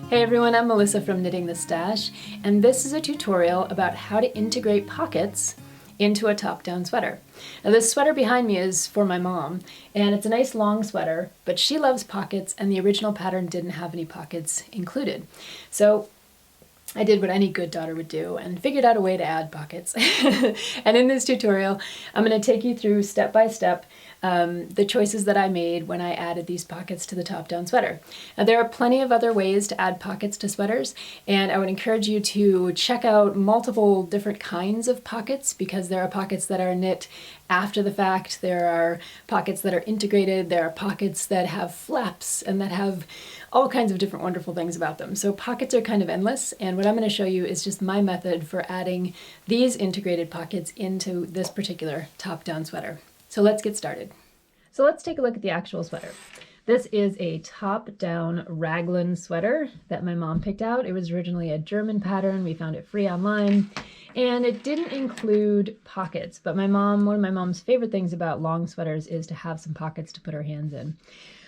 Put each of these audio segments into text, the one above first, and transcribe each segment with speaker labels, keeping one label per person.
Speaker 1: Hey everyone, I'm Melissa from Knitting the Stash, and this is a tutorial about how to integrate pockets into a top-down sweater. Now this sweater behind me is for my mom, and it's a nice long sweater, but she loves pockets and the original pattern didn't have any pockets included. So I did what any good daughter would do and figured out a way to add pockets. And in this tutorial, I'm going to take you through step by step the choices that I made when I added these pockets to the top-down sweater. Now there are plenty of other ways to add pockets to sweaters, and I would encourage you to check out multiple different kinds of pockets because there are pockets that are knit after the fact, there are pockets that are integrated, there are pockets that have flaps and that have all kinds of different wonderful things about them. So pockets are kind of endless, and what I'm going to show you is just my method for adding these integrated pockets into this particular top-down sweater. So let's get started. So let's take a look at the actual sweater. This is a top-down raglan sweater that my mom picked out. It was originally a German pattern. We found it free online, and it didn't include pockets, but one of my mom's favorite things about long sweaters is to have some pockets to put her hands in.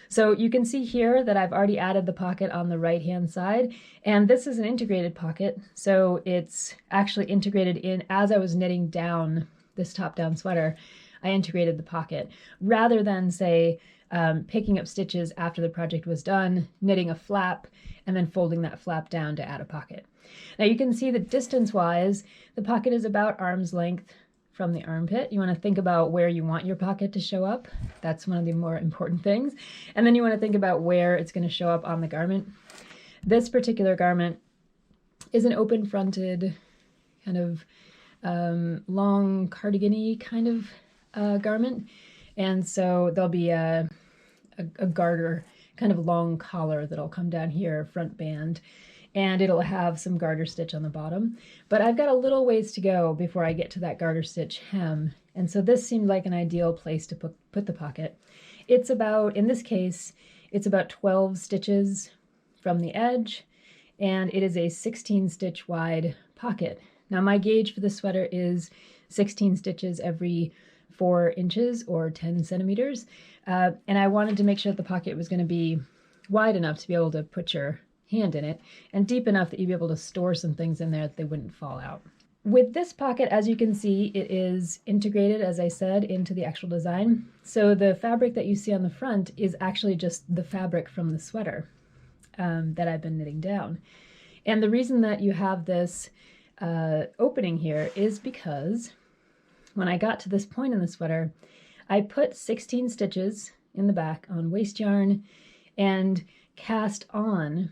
Speaker 1: So you can see here that I've already added the pocket on the right-hand side, and this is an integrated pocket, so it's actually integrated in as I was knitting down this top-down sweater. I integrated the pocket rather than, say, picking up stitches after the project was done, knitting a flap, and then folding that flap down to add a pocket. Now you can see that distance-wise, the pocket is about arm's length from the armpit. You want to think about where you want your pocket to show up. That's one of the more important things. And then you want to think about where it's going to show up on the garment. This particular garment is an open-fronted, kind of long cardigan-y kind of garment. And so there'll be a garter, kind of long collar that'll come down here, front band, and it'll have some garter stitch on the bottom. But I've got a little ways to go before I get to that garter stitch hem. And so this seemed like an ideal place to put the pocket. It's about, in this case, it's about 12 stitches from the edge, and it is a 16 stitch wide pocket. Now my gauge for the sweater is 16 stitches every 4 inches or 10 centimeters. And I wanted to make sure that the pocket was going to be wide enough to be able to put your hand in it and deep enough that you'd be able to store some things in there that they wouldn't fall out. With this pocket, as you can see, it is integrated, as I said, into the actual design. So the fabric that you see on the front is actually just the fabric from the sweater that I've been knitting down. And the reason that you have this opening here is because when I got to this point in the sweater, I put 16 stitches in the back on waste yarn and cast on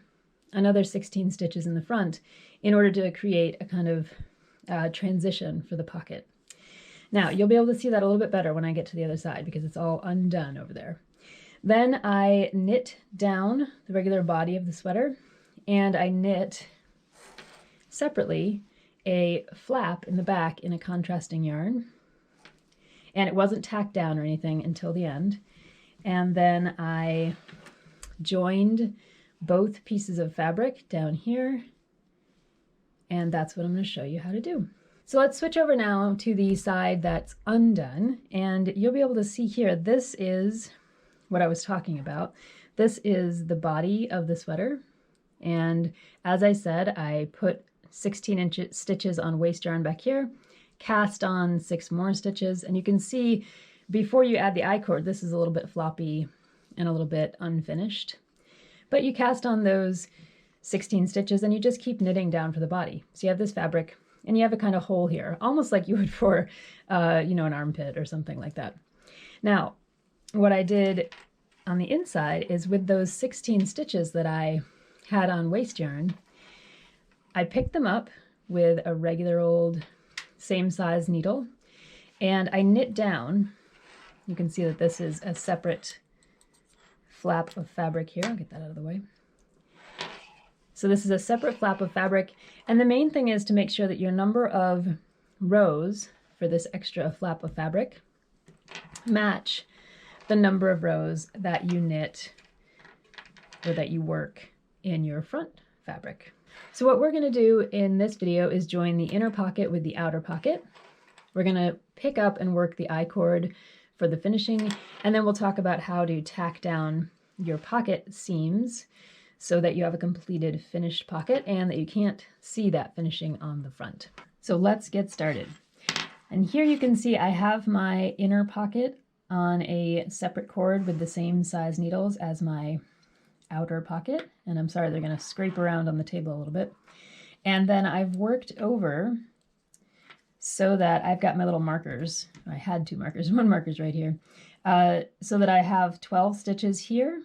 Speaker 1: another 16 stitches in the front in order to create a kind of transition for the pocket. Now you'll be able to see that a little bit better when I get to the other side because it's all undone over there. Then I knit down the regular body of the sweater, and I knit separately a flap in the back in a contrasting yarn, and it wasn't tacked down or anything until the end. And then I joined both pieces of fabric down here, and that's what I'm going to show you how to do. So let's switch over now to the side that's undone, and you'll be able to see here, this is what I was talking about. This is the body of the sweater, and as I said, I put 16 stitches on waste yarn back here, cast on 6 more stitches, and you can see before you add the I-cord, this is a little bit floppy and a little bit unfinished. But you cast on those 16 stitches and you just keep knitting down for the body. So you have this fabric and you have a kind of hole here, almost like you would for, an armpit or something like that. Now, what I did on the inside is with those 16 stitches that I had on waste yarn, I picked them up with a regular old same size needle and I knit down. You can see that this is a separate flap of fabric here. I'll get that out of the way. So this is a separate flap of fabric, and the main thing is to make sure that your number of rows for this extra flap of fabric match the number of rows that you knit or that you work in your front fabric. So what we're going to do in this video is join the inner pocket with the outer pocket. We're going to pick up and work the I-cord for the finishing, and then we'll talk about how to tack down your pocket seams so that you have a completed finished pocket and that you can't see that finishing on the front. So let's get started. And here you can see I have my inner pocket on a separate cord with the same size needles as my outer pocket. And I'm sorry, they're going to scrape around on the table a little bit. And then I've worked over so that I've got my little markers. I had 2 markers, 1 marker's right here. So that I have 12 stitches here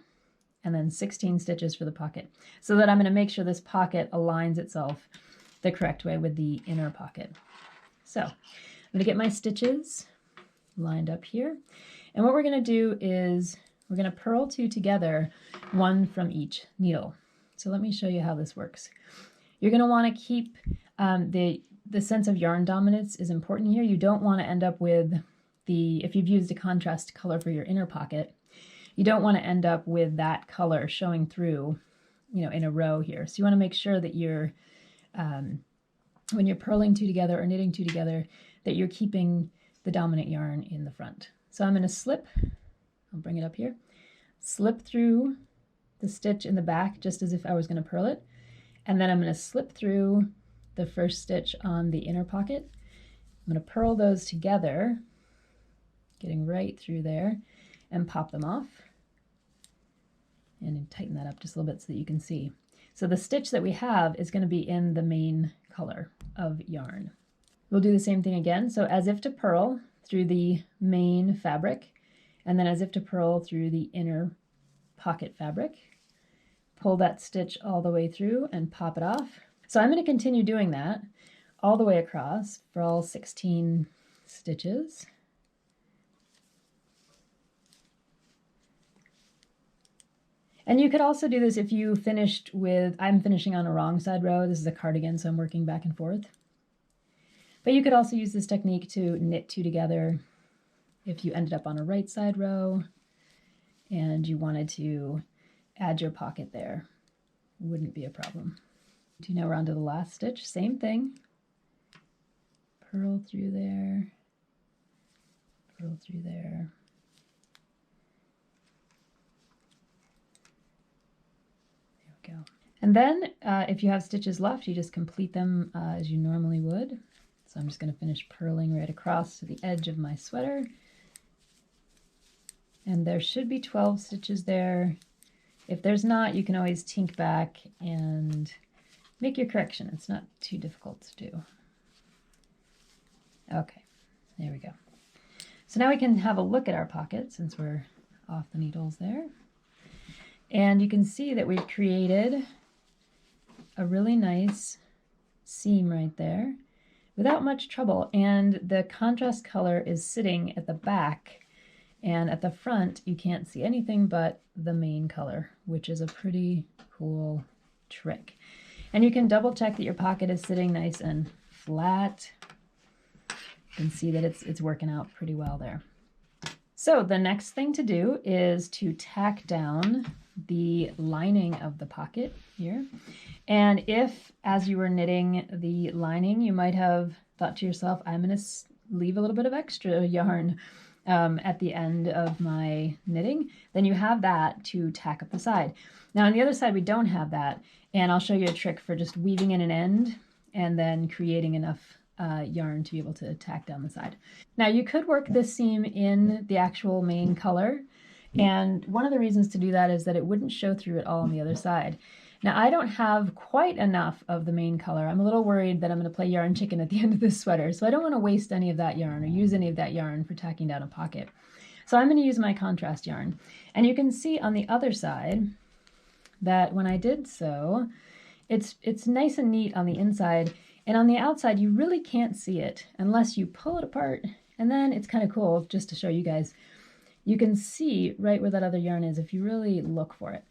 Speaker 1: and then 16 stitches for the pocket. So that I'm going to make sure this pocket aligns itself the correct way with the inner pocket. So I'm going to get my stitches lined up here. And what we're going to do is we're going to purl 2 together, 1 from each needle. So let me show you how this works. You're going to want to keep the sense of yarn dominance is important here. You don't want to end up with if you've used a contrast color for your inner pocket, you don't want to end up with that color showing through, in a row here. So you want to make sure that you're, when you're purling 2 together or knitting 2 together, that you're keeping the dominant yarn in the front. So I'm going to slip, I'll bring it up here, slip through the stitch in the back just as if I was going to purl it. And then I'm going to slip through the first stitch on the inner pocket. I'm going to purl those together, getting right through there, and pop them off. And tighten that up just a little bit so that you can see. So the stitch that we have is going to be in the main color of yarn. We'll do the same thing again. So as if to purl through the main fabric, and then as if to purl through the inner pocket fabric. Pull that stitch all the way through and pop it off. So I'm going to continue doing that all the way across for all 16 stitches. And you could also do this if you finished with, I'm finishing on a wrong side row. This is a cardigan, so I'm working back and forth. But you could also use this technique to knit 2 together if you ended up on a right side row and you wanted to add your pocket there. Wouldn't be a problem. Now we're on to the last stitch. Same thing. Purl through there. Purl through there. There we go. And then if you have stitches left, you just complete them as you normally would. So I'm just going to finish purling right across to the edge of my sweater. And there should be 12 stitches there. If there's not, you can always tink back and make your correction. It's not too difficult to do. Okay, there we go. So now we can have a look at our pocket since we're off the needles there. And you can see that we've created a really nice seam right there without much trouble. And the contrast color is sitting at the back. And at the front, you can't see anything but the main color, which is a pretty cool trick. And you can double check that your pocket is sitting nice and flat. You can see that it's working out pretty well there. So the next thing to do is to tack down the lining of the pocket here. And if, as you were knitting the lining, you might have thought to yourself, I'm going to leave a little bit of extra yarn at the end of my knitting, then you have that to tack up the side. Now on the other side we don't have that, and I'll show you a trick for just weaving in an end and then creating enough yarn to be able to tack down the side. Now you could work this seam in the actual main color, and one of the reasons to do that is that it wouldn't show through at all on the other side. Now I don't have quite enough of the main color. I'm a little worried that I'm going to play yarn chicken at the end of this sweater, so I don't want to waste any of that yarn or use any of that yarn for tacking down a pocket. So I'm going to use my contrast yarn. And you can see on the other side that when I did so, it's nice and neat on the inside, and on the outside you really can't see it unless you pull it apart, and then it's kind of cool just to show you guys. You can see right where that other yarn is if you really look for it.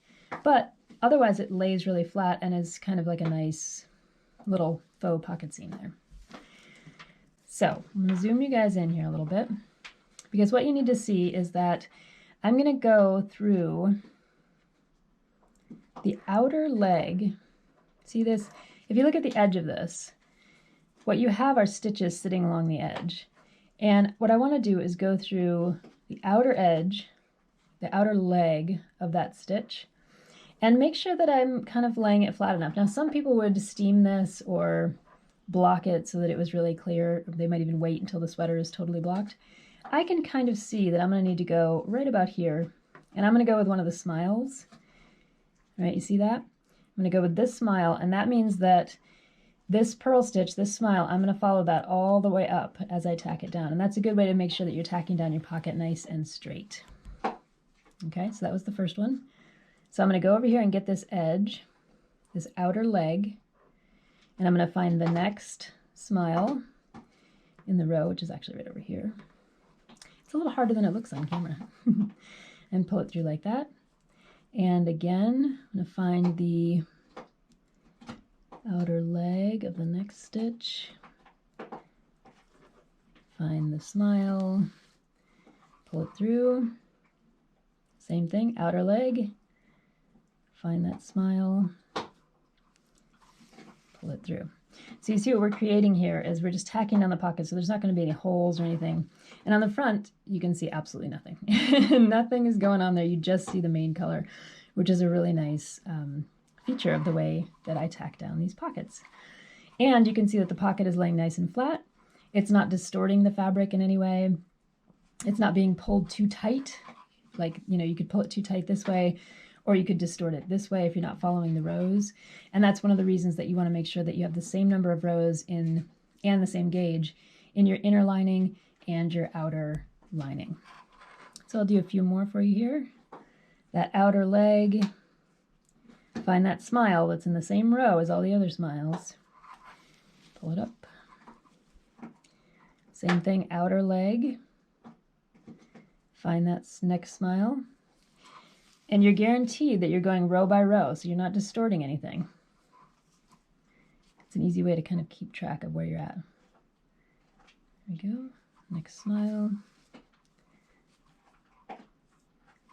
Speaker 1: But otherwise it lays really flat and is kind of like a nice little faux pocket seam there. So I'm going to zoom you guys in here a little bit, because what you need to see is that I'm going to go through the outer leg. See this? If you look at the edge of this, what you have are stitches sitting along the edge. And what I want to do is go through the outer edge, the outer leg of that stitch, And make sure that I'm kind of laying it flat enough. Now, some people would steam this or block it so that it was really clear. They might even wait until the sweater is totally blocked. I can kind of see that I'm going to need to go right about here, and I'm going to go with one of the smiles. All right, you see that? I'm going to go with this smile, and that means that this purl stitch, this smile, I'm going to follow that all the way up as I tack it down. And that's a good way to make sure that you're tacking down your pocket nice and straight. Okay, so that was the first one. So I'm going to go over here and get this edge, this outer leg, and I'm going to find the next smile in the row, which is actually right over here. It's a little harder than it looks on camera. And pull it through like that. And again, I'm going to find the outer leg of the next stitch. Find the smile, pull it through. Same thing, outer leg. Find that smile, pull it through. So you see what we're creating here is we're just tacking down the pocket, so there's not going to be any holes or anything. And on the front, you can see absolutely nothing. Nothing is going on there. You just see the main color, which is a really nice feature of the way that I tack down these pockets. And you can see that the pocket is laying nice and flat. It's not distorting the fabric in any way. It's not being pulled too tight. Like, you know, you could pull it too tight this way, or you could distort it this way if you're not following the rows. And that's one of the reasons that you want to make sure that you have the same number of rows in and the same gauge in your inner lining and your outer lining. So I'll do a few more for you here. That outer leg, find that smile that's in the same row as all the other smiles. Pull it up. Same thing, outer leg. Find that next smile. And you're guaranteed that you're going row by row, so you're not distorting anything. It's an easy way to kind of keep track of where you're at. There we go. Next smile.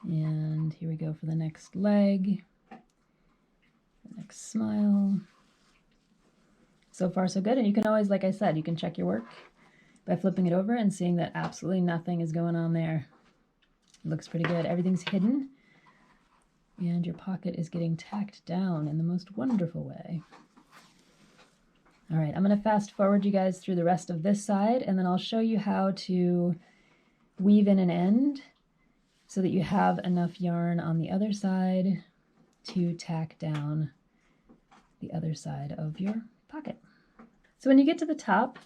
Speaker 1: And here we go for the next leg. The next smile. So far, so good. And you can always, like I said, you can check your work by flipping it over and seeing that absolutely nothing is going on there. It looks pretty good. Everything's hidden. And your pocket is getting tacked down in the most wonderful way. All right, I'm going to fast forward you guys through the rest of this side, and then I'll show you how to weave in an end so that you have enough yarn on the other side to tack down the other side of your pocket. So when you get to the top,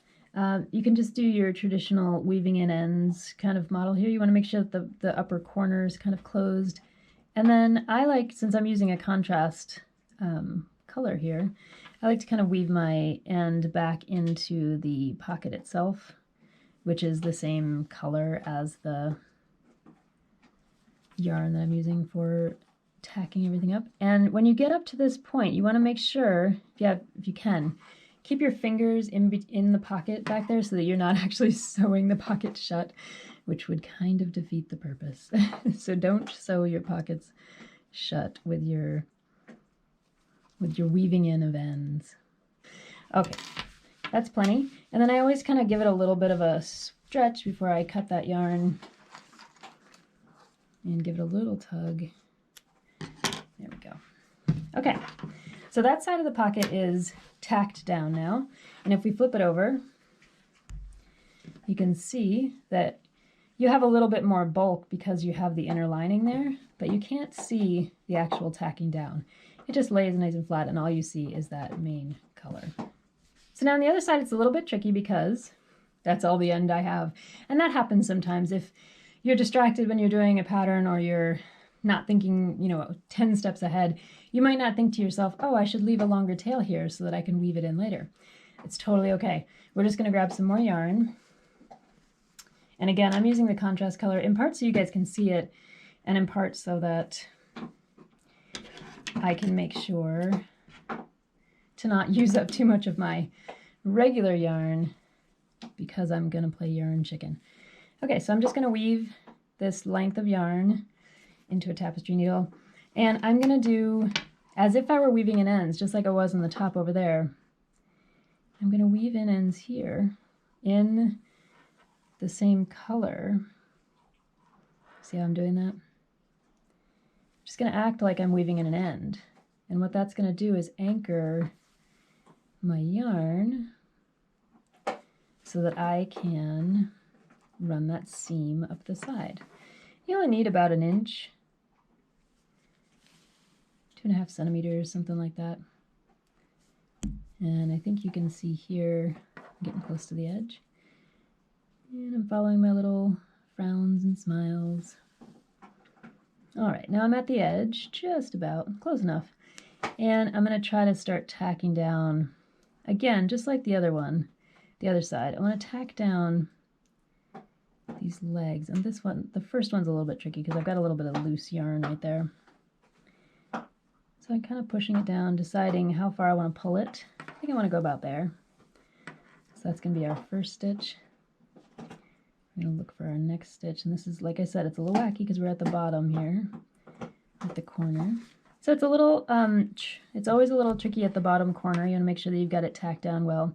Speaker 1: you can just do your traditional weaving in ends kind of model here. You want to make sure that the upper corner is kind of closed. And then I like, since I'm using a contrast color here, I like to kind of weave my end back into the pocket itself, which is the same color as the yarn that I'm using for tacking everything up. And when you get up to this point, you want to make sure, if you can, keep your fingers in the pocket back there so that you're not actually sewing the pocket shut, which would kind of defeat the purpose. So don't sew your pockets shut with your weaving in of ends. Okay, that's plenty. And then I always kind of give it a little bit of a stretch before I cut that yarn and give it a little tug. There we go. Okay, so that side of the pocket is tacked down now. And if we flip it over, you can see that you have a little bit more bulk because you have the inner lining there, but you can't see the actual tacking down. It just lays nice and flat, and all you see is that main color. So now on the other side, it's a little bit tricky because that's all the end I have. And that happens sometimes if you're distracted when you're doing a pattern or you're not thinking, 10 steps ahead. You might not think to yourself, oh, I should leave a longer tail here so that I can weave it in later. It's totally okay. We're just going to grab some more yarn. And again, I'm using the contrast color in part so you guys can see it, and in part so that I can make sure to not use up too much of my regular yarn because I'm going to play yarn chicken. Okay, so I'm just going to weave this length of yarn into a tapestry needle, and I'm going to do as if I were weaving in ends, just like I was on the top over there. I'm going to weave in ends here in the same color. See how I'm doing that? just going to act like I'm weaving in an end. And what that's going to do is anchor my yarn so that I can run that seam up the side. You only need about 1 inch, 2.5 centimeters, something like that. And I think you can see here, I'm getting close to the edge. And I'm following my little frowns and smiles. All right, now I'm at the edge, just about, close enough. And I'm going to try to start tacking down, again, just like the other one, the other side. I want to tack down these legs. And this one, the first one's a little bit tricky because I've got a little bit of loose yarn right there. So I'm kind of pushing it down, deciding how far I want to pull it. I think I want to go about there. So that's going to be our first stitch. We're going to look for our next stitch. And this is, like I said, it's a little wacky because we're at the bottom here, at the corner. So it's a little, it's always a little tricky at the bottom corner. You want to make sure that you've got it tacked down well.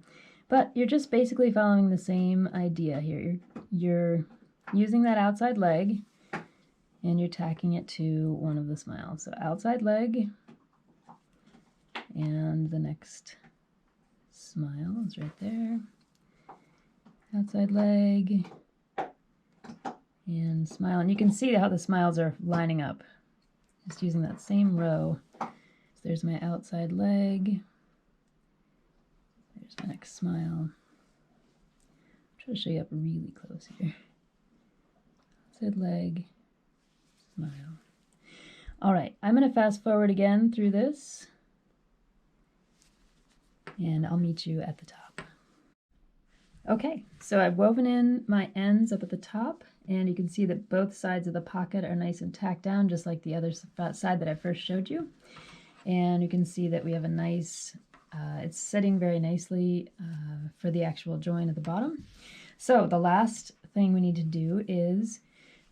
Speaker 1: But you're just basically following the same idea here. You're using that outside leg and you're tacking it to one of the smiles. So outside leg, and the next smile is right there. Outside leg and smile. And you can see how the smiles are lining up. Just using that same row. So there's my outside leg. There's my next smile. I'll try to show you up really close here. Outside leg, smile. All right, I'm going to fast forward again through this. And I'll meet you at the top. Okay, so I've woven in my ends up at the top, and you can see that both sides of the pocket are nice and tacked down, just like the other side that I first showed you. And you can see that we have a nice, it's sitting very nicely for the actual join at the bottom. So the last thing we need to do is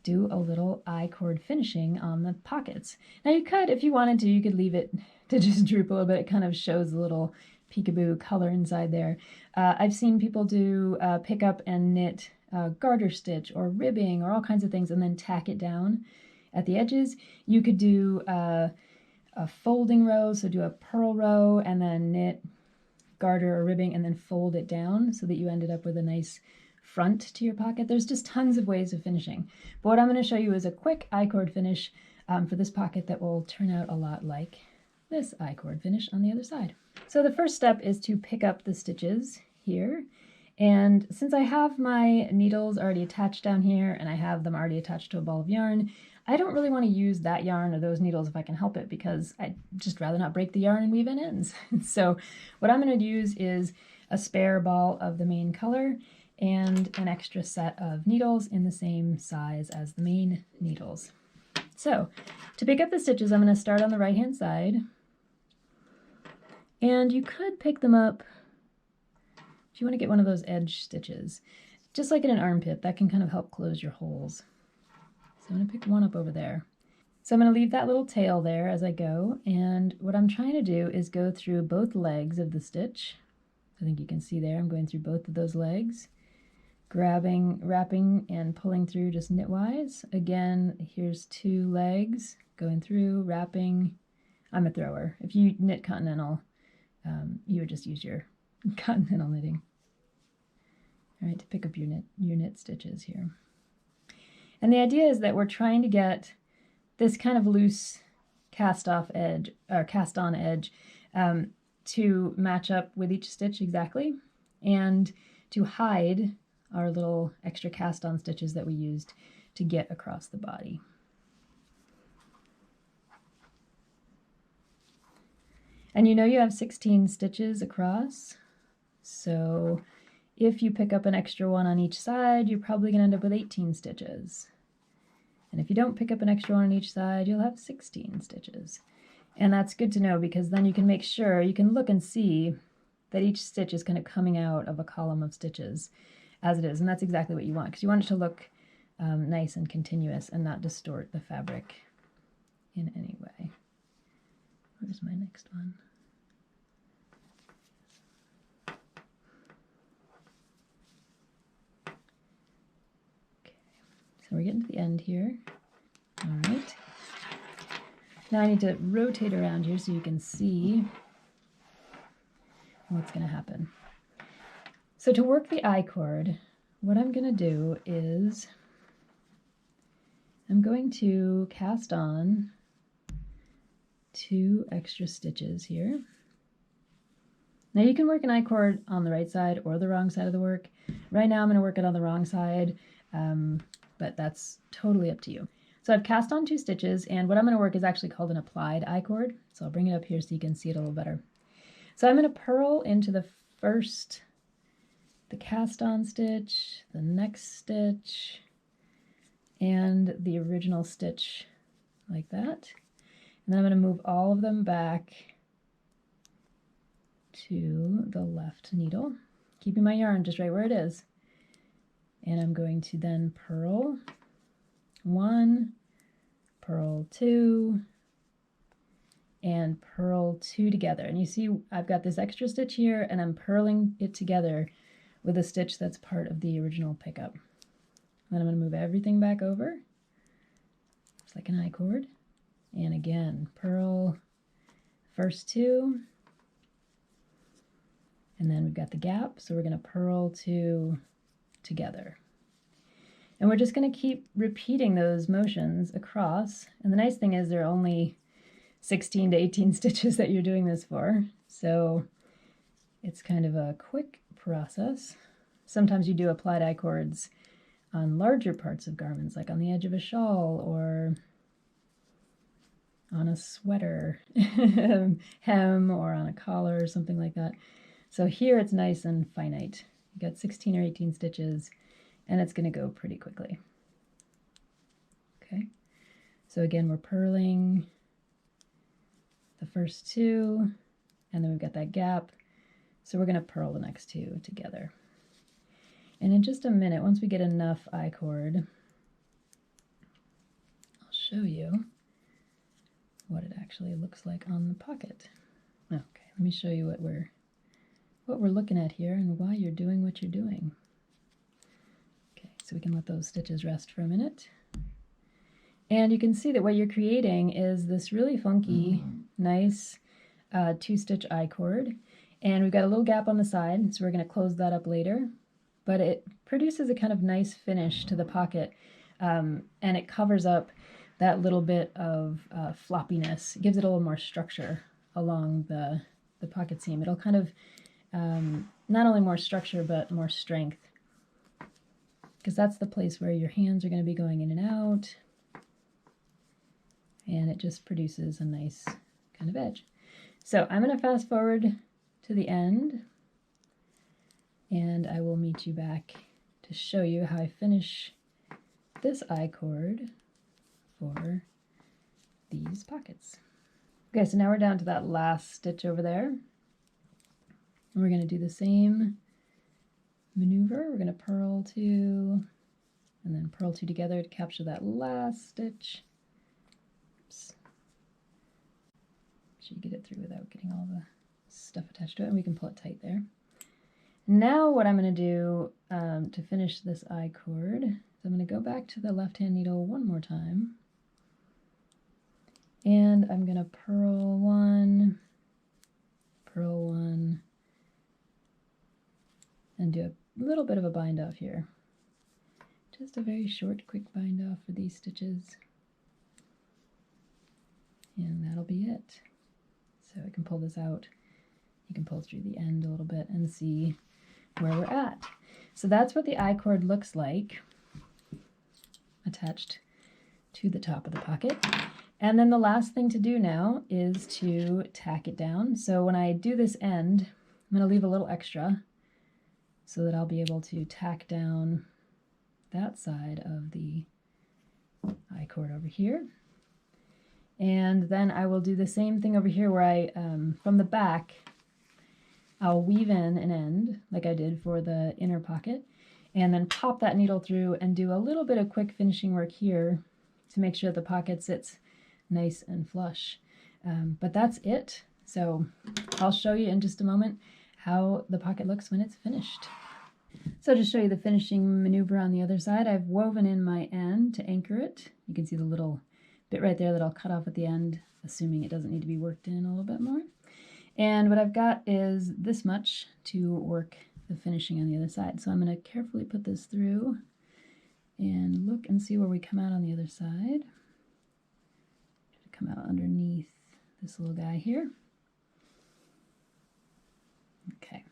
Speaker 1: do a little I-cord finishing on the pockets. Now you could, if you wanted to, you could leave it to just droop a little bit. It kind of shows a little peekaboo color inside there. I've seen people do pick up and knit garter stitch or ribbing or all kinds of things and then tack it down at the edges. You could do a folding row, so do a purl row and then knit garter or ribbing and then fold it down so that you ended up with a nice front to your pocket. There's just tons of ways of finishing. But what I'm going to show you is a quick I-cord finish for this pocket that will turn out a lot like this I-cord finish on the other side. So the first step is to pick up the stitches here. And since I have my needles already attached down here and I have them already attached to a ball of yarn, I don't really want to use that yarn or those needles if I can help it because I'd just rather not break the yarn and weave in ends. So what I'm going to use is a spare ball of the main color and an extra set of needles in the same size as the main needles. So to pick up the stitches, I'm going to start on the right hand side. And you could pick them up if you want to get one of those edge stitches. Just like in an armpit, that can kind of help close your holes. So I'm going to pick one up over there. So I'm going to leave that little tail there as I go. And what I'm trying to do is go through both legs of the stitch. I think you can see there, I'm going through both of those legs. Grabbing, wrapping, and pulling through just knitwise. Again, here's 2 legs, going through, wrapping. I'm a thrower. If you knit continental, you would just use your continental knitting. All right, to pick up your knit stitches here. And the idea is that we're trying to get this kind of loose cast-off edge, or cast-on edge, to match up with each stitch exactly, and to hide our little extra cast-on stitches that we used to get across the body. And you know you have 16 stitches across, so if you pick up an extra one on each side, you're probably going to end up with 18 stitches. And if you don't pick up an extra one on each side, you'll have 16 stitches. And that's good to know because then you can make sure, you can look and see that each stitch is kind of coming out of a column of stitches as it is. And that's exactly what you want because you want it to look nice and continuous and not distort the fabric in any way. Where's my next one? Okay, so we're getting to the end here. All right. Now I need to rotate around here so you can see what's going to happen. So to work the I-cord, what I'm going to do is I'm going to cast on 2 extra stitches here. Now you can work an I-cord on the right side or the wrong side of the work. Right now I'm going to work it on the wrong side, but that's totally up to you. So I've cast on 2 stitches, and what I'm going to work is actually called an applied I-cord. So I'll bring it up here so you can see it a little better. So I'm going to purl into the cast on stitch, the next stitch, and the original stitch like that. And then I'm going to move all of them back to the left needle, keeping my yarn just right where it is. And I'm going to then purl 1, purl 2, and purl 2 together. And you see I've got this extra stitch here, and I'm purling it together with a stitch that's part of the original pickup. Then I'm going to move everything back over, just like an I-cord. And again, purl first 2, and then we've got the gap, so we're going to purl 2 together. And we're just going to keep repeating those motions across. And the nice thing is there are only 16 to 18 stitches that you're doing this for, so it's kind of a quick process. Sometimes you do applied I-cords on larger parts of garments, like on the edge of a shawl or on a sweater hem, or on a collar or something like that. So here it's nice and finite. You got 16 or 18 stitches, and it's going to go pretty quickly. Okay, so again we're purling the first 2, and then we've got that gap, so we're going to purl the next 2 together. And in just a minute, once we get enough I-cord, I'll show you what it actually looks like on the pocket. Okay, let me show you what we're looking at here and why you're doing what you're doing. Okay, so we can let those stitches rest for a minute. And you can see that what you're creating is this really funky, nice 2-stitch I-cord. And we've got a little gap on the side, so we're going to close that up later. But it produces a kind of nice finish to the pocket, and it covers up that little bit of floppiness. It gives it a little more structure along the pocket seam. It'll kind of, not only more structure, but more strength, because that's the place where your hands are going to be going in and out, and it just produces a nice kind of edge. So I'm going to fast forward to the end, and I will meet you back to show you how I finish this I-cord for these pockets. Okay, so now we're down to that last stitch over there. And we're going to do the same maneuver. We're going to purl 2, and then purl 2 together to capture that last stitch. Oops. Make sure you get it through without getting all the stuff attached to it, and we can pull it tight there. Now what I'm going to do to finish this I-cord is I'm going to go back to the left-hand needle one more time, and I'm going to purl 1, and do a little bit of a bind off here. Just a very short, quick bind off for these stitches. And that'll be it. So I can pull this out. You can pull through the end a little bit and see where we're at. So that's what the I-cord looks like attached to the top of the pocket. And then the last thing to do now is to tack it down. So when I do this end, I'm going to leave a little extra so that I'll be able to tack down that side of the I-cord over here. And then I will do the same thing over here where I, from the back, I'll weave in an end like I did for the inner pocket, and then pop that needle through and do a little bit of quick finishing work here to make sure the pocket sits nice and flush. But that's it. So I'll show you in just a moment how the pocket looks when it's finished. So to show you the finishing maneuver on the other side, I've woven in my end to anchor it. You can see the little bit right there that I'll cut off at the end, assuming it doesn't need to be worked in a little bit more. And what I've got is this much to work the finishing on the other side. So I'm going to carefully put this through and look and see where we come out on the other side. Come out underneath this little guy here. Okay,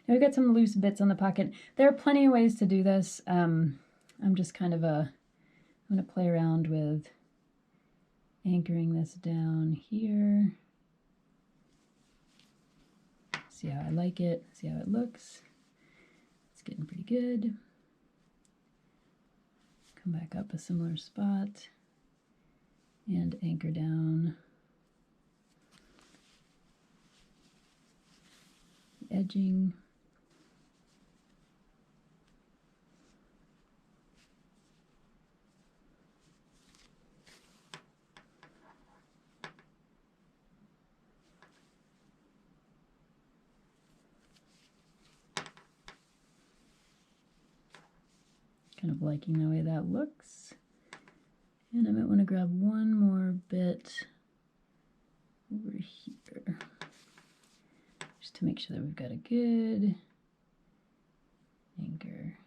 Speaker 1: now we've got some loose bits on the pocket. There are plenty of ways to do this. I'm just kind of I'm going to play around with anchoring this down here. See how I like it, see how it looks. It's getting pretty good. Come back up a similar spot and anchor down the edging. Kind of liking the way that looks. And I might want to grab one more bit over here, just to make sure that we've got a good anchor.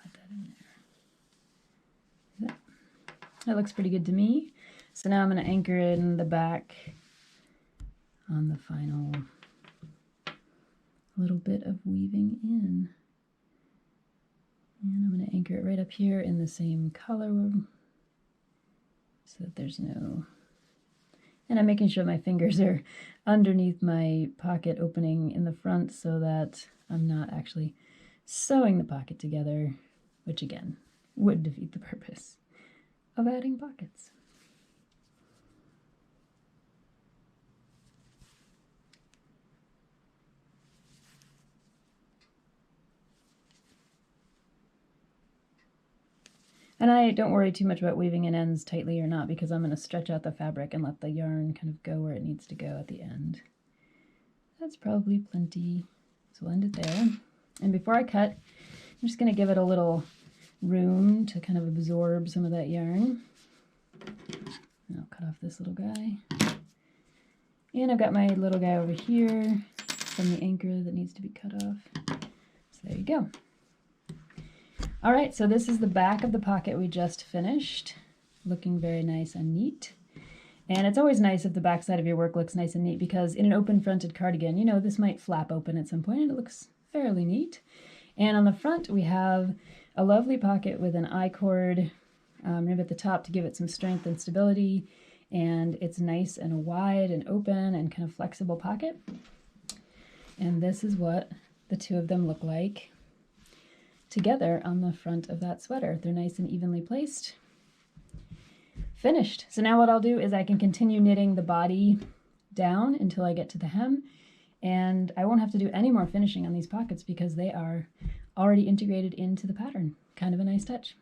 Speaker 1: Hide that in there. That looks pretty good to me. So now I'm going to anchor in the back on the final little bit of weaving in. And I'm going to anchor it right up here in the same color so that there's no... And I'm making sure my fingers are underneath my pocket opening in the front so that I'm not actually sewing the pocket together, which again would defeat the purpose of adding pockets. And I don't worry too much about weaving in ends tightly or not, because I'm going to stretch out the fabric and let the yarn kind of go where it needs to go at the end. That's probably plenty, so we'll end it there. And before I cut, I'm just going to give it a little room to kind of absorb some of that yarn. And I'll cut off this little guy. And I've got my little guy over here from the anchor that needs to be cut off. So there you go. All right, so this is the back of the pocket we just finished, looking very nice and neat. And it's always nice if the back side of your work looks nice and neat, because in an open-fronted cardigan, you know, this might flap open at some point and it looks fairly neat. And on the front, we have a lovely pocket with an I-cord right at the top to give it some strength and stability. And it's nice and wide and open and kind of flexible pocket. And this is what the two of them look like together on the front of that sweater. They're nice and evenly placed. Finished. So now what I'll do is I can continue knitting the body down until I get to the hem, and I won't have to do any more finishing on these pockets because they are already integrated into the pattern. Kind of a nice touch.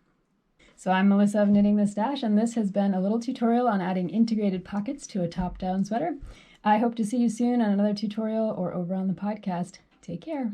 Speaker 1: So I'm Melissa of Knitting the Stash, and this has been a little tutorial on adding integrated pockets to a top-down sweater. I hope to see you soon on another tutorial or over on the podcast. Take care.